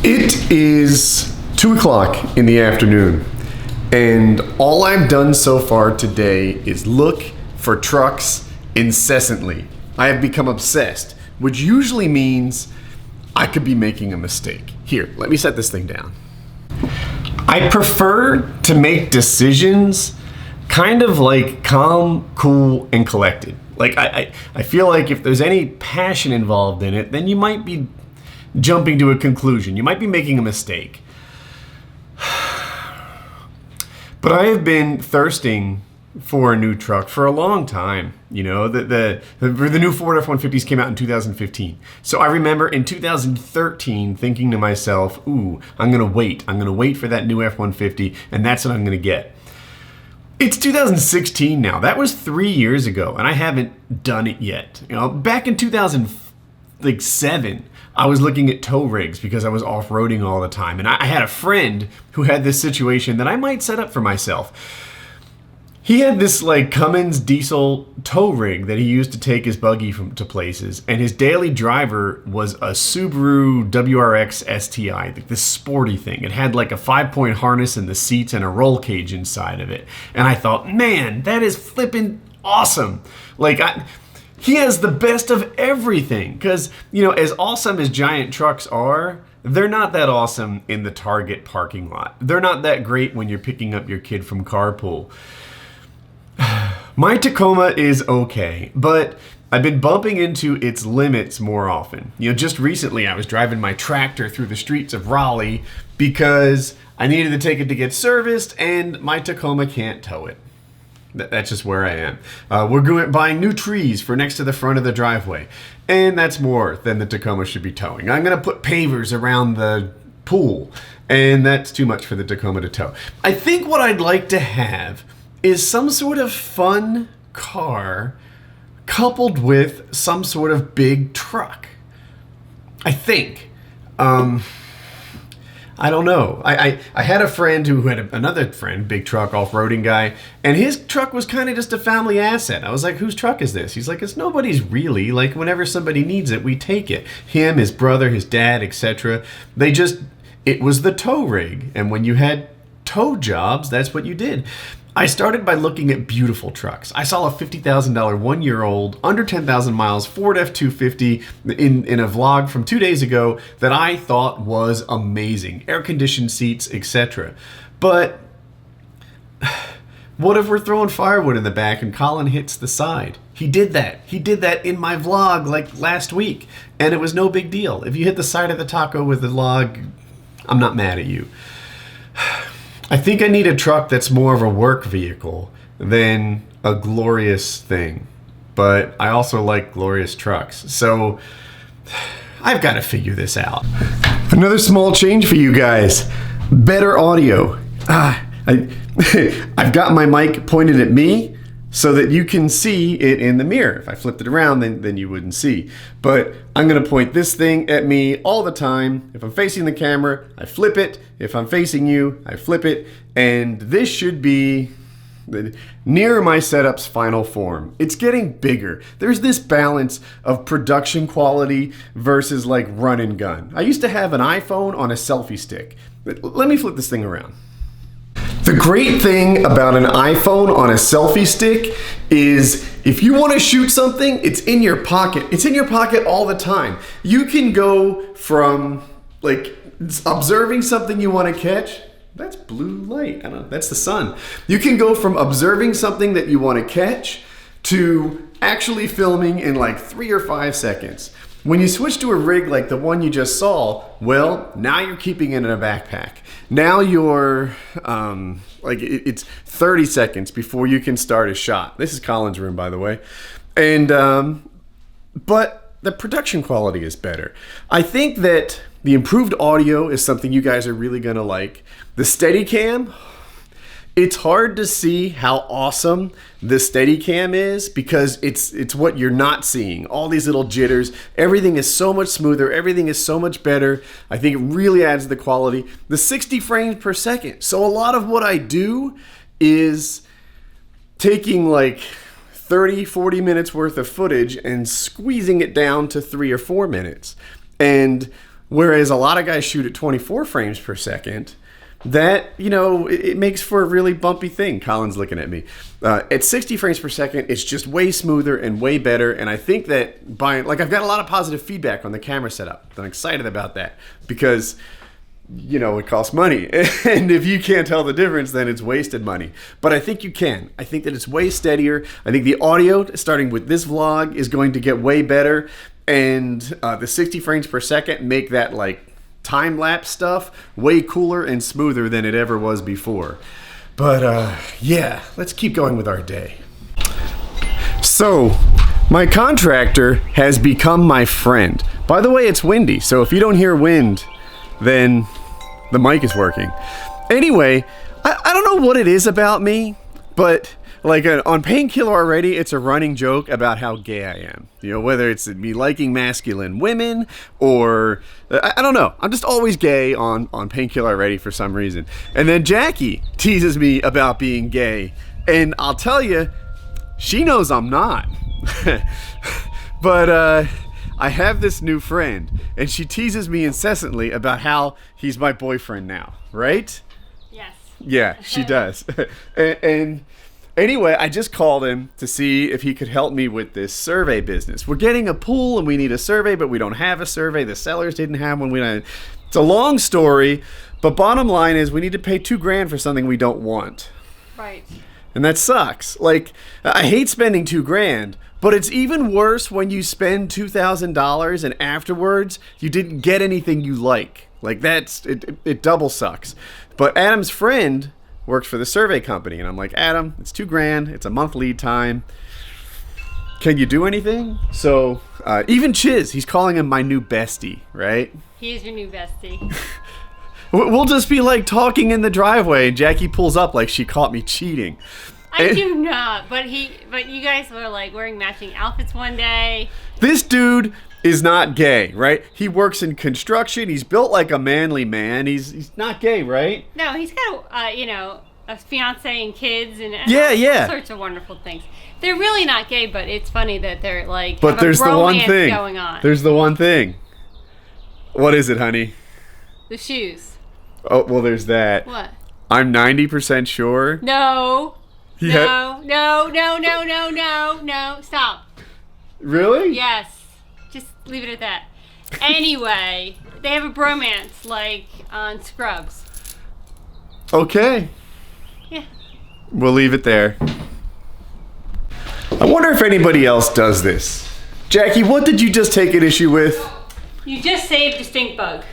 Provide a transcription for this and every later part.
It is 2 o'clock in the afternoon, and all I've done so far today is look for trucks incessantly. I have become obsessed, which usually means I could be making a mistake. Here, let me set this thing down. I prefer to make decisions kind of like calm, cool, and collected. Like I feel like if there's any passion involved in it, then you might be jumping to a conclusion. You might be making a mistake. But I have been thirsting for a new truck for a long time. You know, the new Ford F-150s came out in 2015. So I remember in 2013 thinking to myself, ooh, I'm gonna wait for that new F-150, and that's what I'm gonna get. It's 2016 now. That was 3 years ago, and I haven't done it yet. You know, back in 2007, I was looking at tow rigs because I was off-roading all the time, and I had a friend who had this situation that I might set up for myself. He had this like Cummins diesel tow rig that he used to take his buggy to places, and his daily driver was a Subaru WRX STI, this sporty thing. It had like a 5-point harness in the seats and a roll cage inside of it. And I thought, man, that is flippin' awesome. Like, he has the best of everything, because, you know, as awesome as giant trucks are, they're not that awesome in the Target parking lot. They're not that great when you're picking up your kid from carpool. My Tacoma is okay, but I've been bumping into its limits more often. You know, just recently I was driving my tractor through the streets of Raleigh because I needed to take it to get serviced, and my Tacoma can't tow it. That's just where I am. We're buying new trees for next to the front of the driveway, and that's more than the Tacoma should be towing. I'm gonna put pavers around the pool, and that's too much for the Tacoma to tow. I think what I'd like to have is some sort of fun car coupled with some sort of big truck. I think. I don't know. I had a friend who had another friend, big truck, off-roading guy, and his truck was kind of just a family asset. I was like, whose truck is this? He's like, it's nobody's really. Like, whenever somebody needs it, we take it. Him, his brother, his dad, etc. It was the tow rig. And when you had tow jobs, that's what you did. I started by looking at beautiful trucks. I saw a $50,000 1-year-old, under 10,000 miles Ford F-250 in a vlog from 2 days ago that I thought was amazing. Air-conditioned seats, etc. But what if we're throwing firewood in the back and Colin hits the side? He did that. He did that in my vlog like last week, and it was no big deal. If you hit the side of the taco with the log, I'm not mad at you. I think I need a truck that's more of a work vehicle than a glorious thing. But I also like glorious trucks. So I've got to figure this out. Another small change for you guys. Better audio. I've got my mic pointed at me so that you can see it in the mirror. If I flipped it around, then you wouldn't see. But I'm gonna point this thing at me all the time. If I'm facing the camera, I flip it. If I'm facing you, I flip it. And this should be near my setup's final form. It's getting bigger. There's this balance of production quality versus like run and gun. I used to have an iPhone on a selfie stick. Let me flip this thing around. The great thing about an iPhone on a selfie stick is if you want to shoot something, it's in your pocket. It's in your pocket all the time. You can go from like observing something you want to catch. That's blue light. I don't know. That's the sun. You can go from observing something that you want to catch to actually filming in like 3 or 5 seconds. When you switch to a rig like the one you just saw, well, now you're keeping it in a backpack. Now you're, it's 30 seconds before you can start a shot. This is Colin's room, by the way. And, but the production quality is better. I think that the improved audio is something you guys are really gonna like. The Steadicam, it's hard to see how awesome the Steadicam is because it's what you're not seeing. All these little jitters. Everything is so much smoother. Everything is so much better. I think it really adds to the quality. The 60 frames per second. So a lot of what I do is taking like 30, 40 minutes worth of footage and squeezing it down to 3 or 4 minutes. And Whereas a lot of guys shoot at 24 frames per second. That, you know, it makes for a really bumpy thing. Colin's looking at me. At 60 frames per second, it's just way smoother and way better. And I think that I've got a lot of positive feedback on the camera setup. I'm excited about that because, you know, it costs money. And if you can't tell the difference, then it's wasted money. But I think you can. I think that it's way steadier. I think the audio, starting with this vlog, is going to get way better. And the 60 frames per second make that, like, time-lapse stuff way cooler and smoother than it ever was before. But yeah, let's keep going with our day. So my contractor has become my friend. By the way, it's windy, so if you don't hear wind, then the mic is working. Anyway, I don't know what it is about me, but like on Painkiller Already, it's a running joke about how gay I am. You know, whether it's me liking masculine women or I don't know. I'm just always gay on Painkiller Already for some reason. And then Jackie teases me about being gay, and I'll tell you, she knows I'm not. But I have this new friend, and she teases me incessantly about how he's my boyfriend now, right? Yes. Yeah, she does. And anyway, I just called him to see if he could help me with this survey business. We're getting a pool and we need a survey, but we don't have a survey. The sellers didn't have one. It's a long story, but bottom line is we need to pay $2,000 for something we don't want. Right. And that sucks. Like, I hate spending $2,000, but it's even worse when you spend $2,000 and afterwards you didn't get anything you like. Like, it double sucks. But Adam's friend works for the survey company, and I'm like, Adam, it's $2,000, it's a month lead time, can you do anything? So even Chiz, he's calling him my new bestie, right? He is your new bestie. We'll just be like talking in the driveway, and Jackie pulls up like she caught me cheating. I do not, but you guys were like wearing matching outfits one day. This dude is not gay, right? He works in construction. He's built like a manly man. He's not gay, right? No, he's got you know, a fiance and kids and all sorts of wonderful things. They're really not gay, but it's funny that they're like but there's the one thing going on. There's the one thing. What is it, honey? The shoes. Oh, well, there's that. What? I'm 90% sure. No. Yeah. No. Stop. Really? Yes. Just leave it at that. Anyway, they have a bromance like on Scrubs. Okay. Yeah. We'll leave it there. I wonder if anybody else does this. Jackie, what did you just take an issue with? You just saved a stink bug.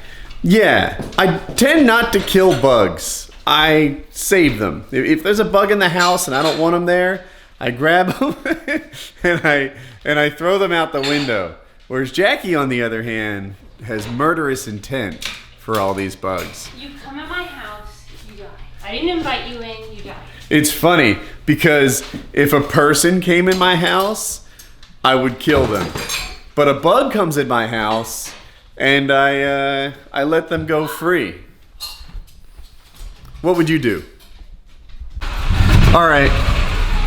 Yeah, I tend not to kill bugs. I save them. If there's a bug in the house and I don't want them there, I grab them and I throw them out the window. Whereas Jackie, on the other hand, has murderous intent for all these bugs. You come in my house, you die. I didn't invite you in, you die. It's funny because if a person came in my house, I would kill them. But a bug comes in my house and I let them go free. What would you do? All right,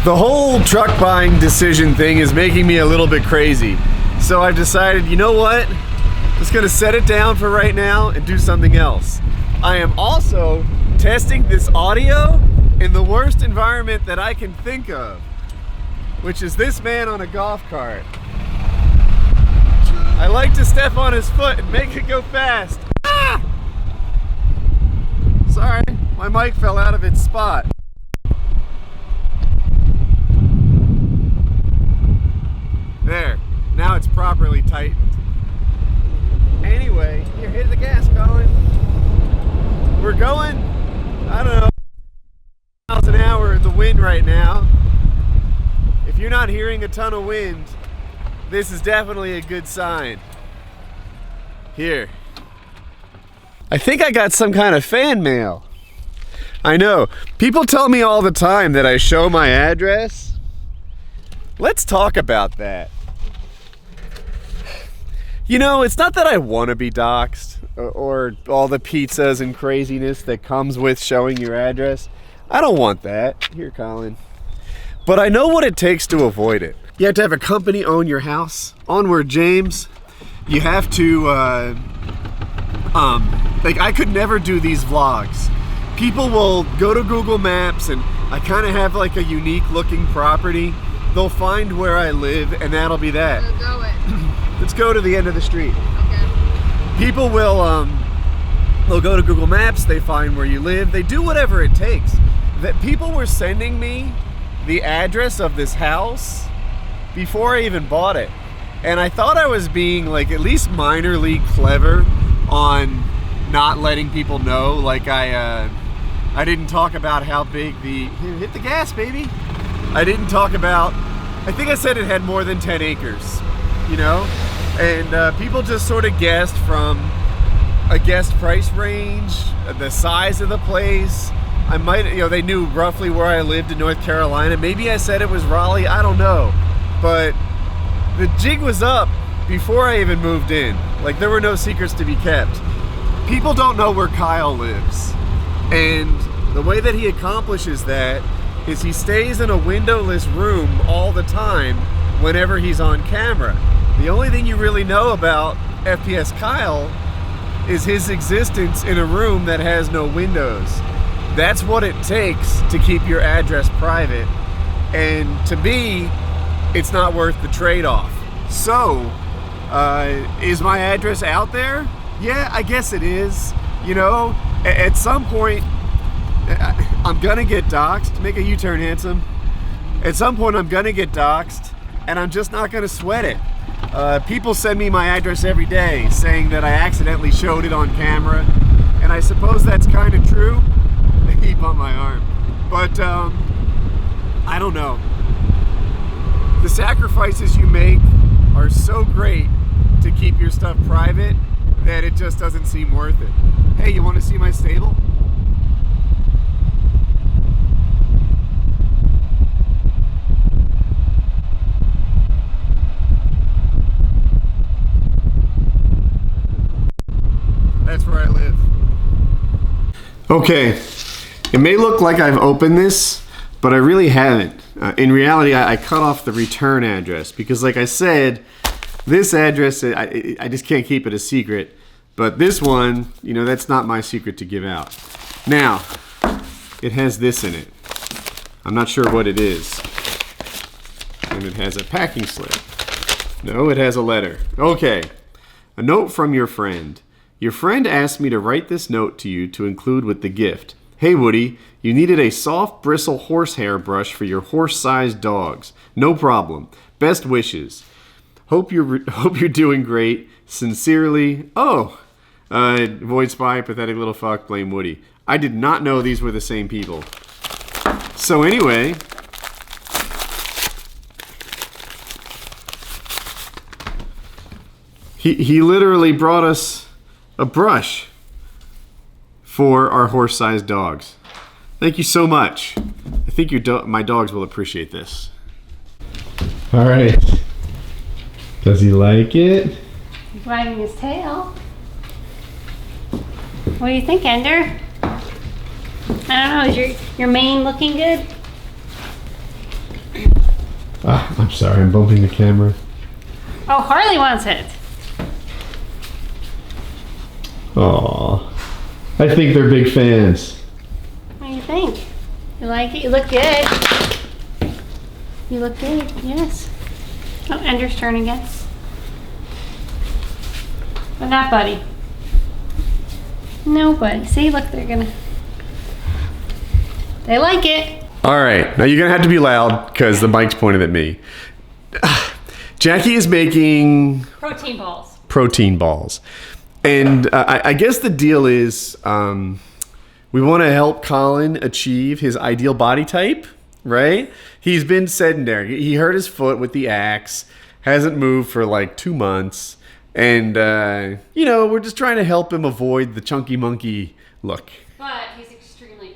the whole truck buying decision thing is making me a little bit crazy. So I've decided, you know what? I'm just gonna set it down for right now and do something else. I am also testing this audio in the worst environment that I can think of, which is this man on a golf cart. I like to step on his foot and make it go fast. Ah! Sorry, my mic fell out of its spot. There, now it's properly tightened. Anyway, here, hit the gas, Colin. We're going, I don't know, miles an hour in the wind right now. If you're not hearing a ton of wind, this is definitely a good sign. Here. I think I got some kind of fan mail. I know. People tell me all the time that I show my address. Let's talk about that. You know, it's not that I want to be doxxed or all the pizzas and craziness that comes with showing your address. I don't want that. Here, Colin. But I know what it takes to avoid it. You have to have a company own your house. Onward, James. You have to Like, I could never do these vlogs. People will go to Google Maps, and I kind of have like a unique looking property. They'll find where I live, and that'll be that. So go it. Let's go to the end of the street. Okay. People will, they'll go to Google Maps, they find where you live, they do whatever it takes. That people were sending me the address of this house before I even bought it. And I thought I was being like at least minorly clever on not letting people know. Like I didn't talk about how big the, hit the gas, baby. I didn't talk about, I think I said it had more than 10 acres, you know? And people just sort of guessed from a guessed price range, the size of the place. I might, you know, they knew roughly where I lived in North Carolina. Maybe I said it was Raleigh, I don't know. But the jig was up before I even moved in. Like, there were no secrets to be kept. People don't know where Kyle lives. And the way that he accomplishes that is he stays in a windowless room all the time whenever he's on camera. The only thing you really know about FPS Kyle is his existence in a room that has no windows. That's what it takes to keep your address private. And to me, it's not worth the trade-off. So, is my address out there? Yeah, I guess it is. You know, at some point, I'm gonna get doxxed. Make a U-turn, handsome. At some point, I'm gonna get doxxed, and I'm just not gonna sweat it. People send me my address every day saying that I accidentally showed it on camera, and I suppose that's kind of true. He bumped my arm. But, I don't know. The sacrifices you make are so great to keep your stuff private that it just doesn't seem worth it. Hey, you want to see my stable? That's where I live. Okay, it may look like I've opened this, but I really haven't. In reality, I cut off the return address because, like I said, this address, I just can't keep it a secret. But this one, you know, that's not my secret to give out. Now, it has this in it. I'm not sure what it is. And it has a packing slip. No, it has a letter. Okay, a note from your friend. Your friend asked me to write this note to you to include with the gift. Hey Woody, you needed a soft bristle horsehair brush for your horse-sized dogs. No problem. Best wishes. Hope you're doing great. Sincerely. Oh, Void Spy, pathetic little fuck, blame Woody. I did not know these were the same people. So anyway, he literally brought us a brush for our horse-sized dogs. Thank you so much. I think my dogs will appreciate this. All right. Does he like it? He's wagging his tail. What do you think, Ender? I don't know. Is your mane looking good? I'm sorry. I'm bumping the camera. Oh, Harley wants it. Aw. I think they're big fans. What do you think? You like it? You look good. You look good, yes. Oh, Ender's turn again. But not Buddy. No, Buddy. See, look, they like it. All right, now you're gonna have to be loud because the mic's pointed at me. Jackie is making protein balls. Protein balls. And I guess the deal is we want to help Colin achieve his ideal body type, right? He's been sedentary. He hurt his foot with the axe, hasn't moved for like 2 months. And, you know, we're just trying to help him avoid the chunky monkey look. But he's extremely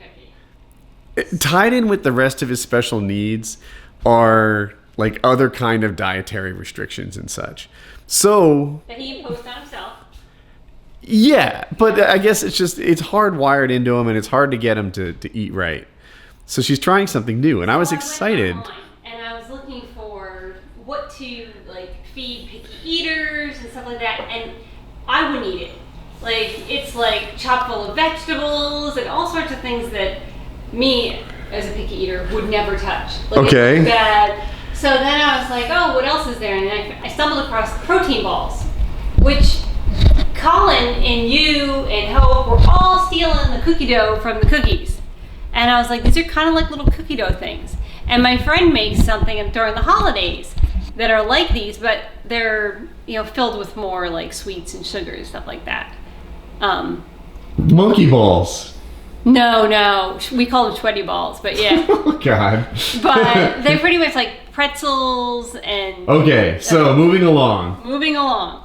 picky. Tied in with the rest of his special needs are like other kind of dietary restrictions and such. So that he imposed on himself. Yeah, but I guess it's hardwired into him, and it's hard to get him to eat right. So she's trying something new, and I was excited. And I was looking for what to like feed picky eaters and stuff like that, and I wouldn't eat it. Like, it's like chock full of vegetables and all sorts of things that me, as a picky eater, would never touch. Like, Okay. It's bad. So then I was like, oh, what else is there? And then I stumbled across protein balls, which Colin and you and Hope were all stealing the cookie dough from the cookies. And I was like, these are kind of like little cookie dough things. And my friend makes something during the holidays that are like these, but they're, you know, filled with more like sweets and sugar and stuff like that. Monkey balls. No, we call them sweaty balls, but yeah. Oh God. But they're pretty much like pretzels and... Okay, so moving along. Moving along.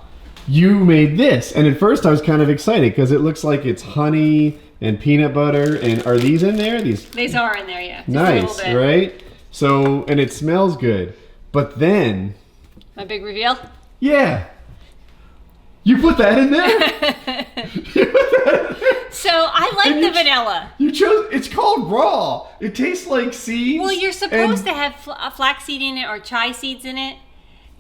You made this, and at first I was kind of excited because it looks like it's honey and peanut butter. And are these in there? These are in there, yeah. Just Nice, a little bit. right? So, and it smells good. But then, My big reveal? yeah, you put that in there. You put that in there? So I like And the you- vanilla. You chose. It's called raw. It tastes like seeds. Well, you're supposed and- to have flaxseed in it or chai seeds in it,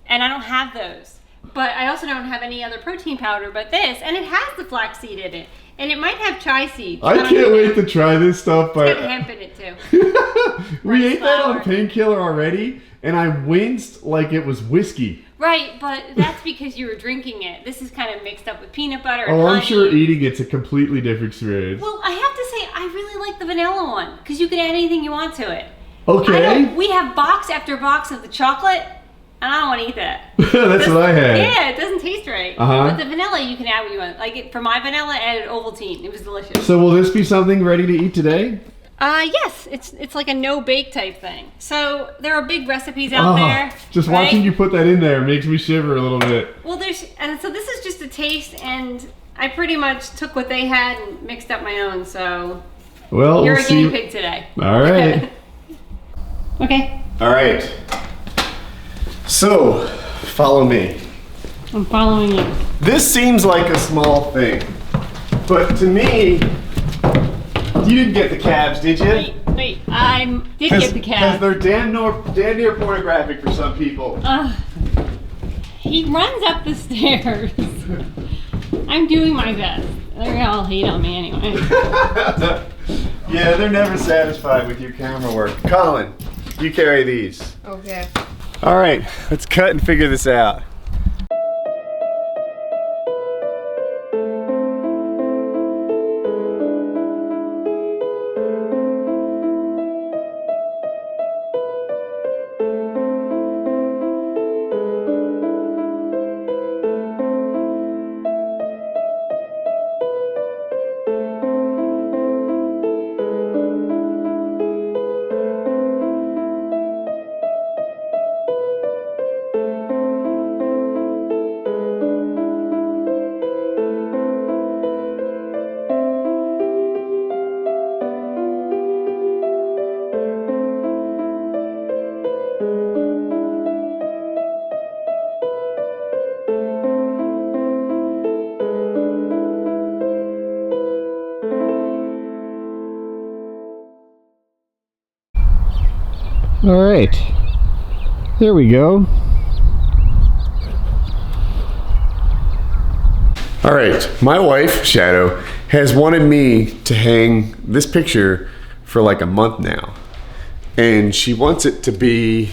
and I don't have those. But I also don't have any other protein powder but this, and it has the flaxseed in it, and it might have chai seeds. I can't wait to try this stuff. It's got But hemp in it too. we ate that on flour. painkiller already, and I winced like it was whiskey. Right, but that's because you were drinking it. This is kind of mixed up with peanut butter and Oh, I'm honey. sure eating it's a completely different experience. Well, I have to say, I really like the vanilla one because you can add anything you want to it. Okay. We have box after box of the chocolate, and I don't want to eat that. That's what I had. Yeah, it doesn't taste right. Uh-huh. But the vanilla, you can add what you want. Like for my vanilla, I added Ovaltine. It was delicious. So will this be something ready to eat today? Yes, it's like a no bake type thing. So there are big recipes out there. Just right? watching you put that in there makes me shiver a little bit. Well, and so this is just a taste, and I pretty much took what they had and mixed up my own. So Well, you're we'll a guinea see. pig today. All right. Okay, All right. So, follow me. I'm following you. This seems like a small thing, but to me, you didn't get the calves, did you? Wait, I did get the Because cat. they're damn near pornographic for some people. He runs up the stairs. I'm doing my best. They're all hate on me anyway. Yeah, they're never satisfied with your camera work. Colin, you carry these. Okay. All right, let's cut and figure this out. All right, there we go. All right, my wife, Shadow, has wanted me to hang this picture for like a month now. And she wants it to be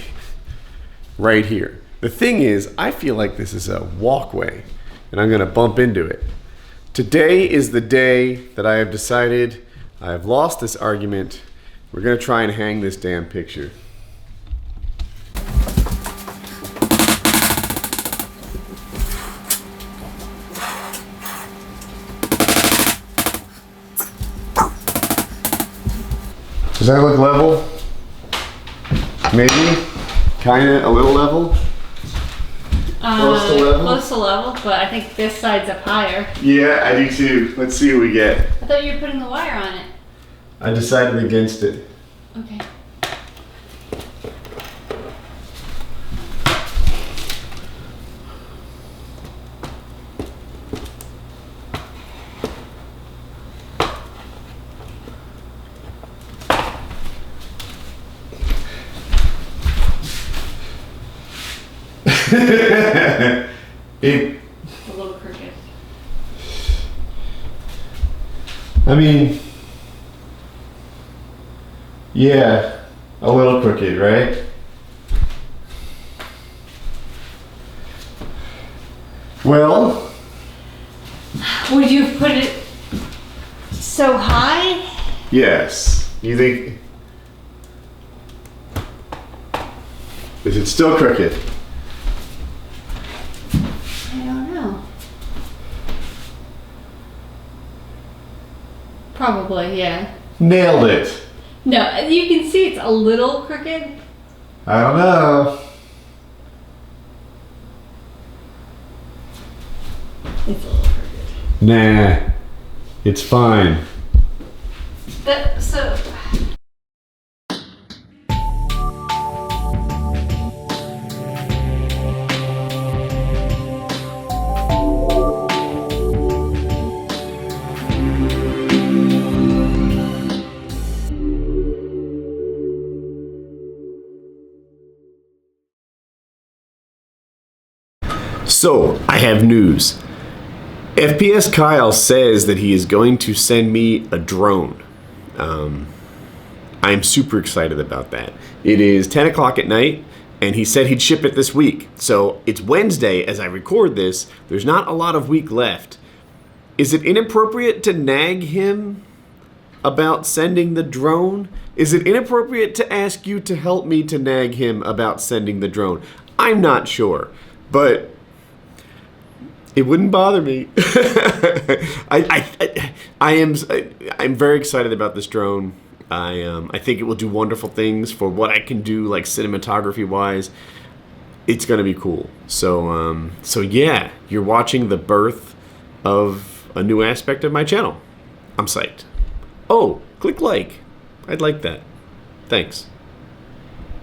right here. The thing is, I feel like this is a walkway and I'm gonna bump into it. Today is the day that I have decided I have lost this argument. We're gonna try and hang this damn picture. Does that look level? Maybe? Kinda, a little level? Close to level? Close to level, but I think this side's up higher. Yeah, I do too. Let's see what we get. I thought you were putting the wire on it. I decided against it. Okay. It, A little crooked. I mean, yeah, a little crooked, right? Well, Would you put it so high? yes. You think... Is it still crooked? I don't know. Probably, yeah. Nailed it. No, you can see it's a little crooked. I don't know. It's a little crooked. Nah, it's fine. So... So, I have news. FPS Kyle says that he is going to send me a drone. I'm super excited about that. It is 10 o'clock at night, and he said he'd ship it this week. So, it's Wednesday as I record this. There's not a lot of week left. Is it inappropriate to nag him about sending the drone? Is it inappropriate to ask you to help me to nag him about sending the drone? I'm not sure, but it wouldn't bother me. I'm very excited about this drone. I think it will do wonderful things for what I can do, like cinematography wise. It's gonna be cool. So yeah, you're watching the birth of a new aspect of my channel. I'm psyched. Oh, click like. I'd like that. Thanks.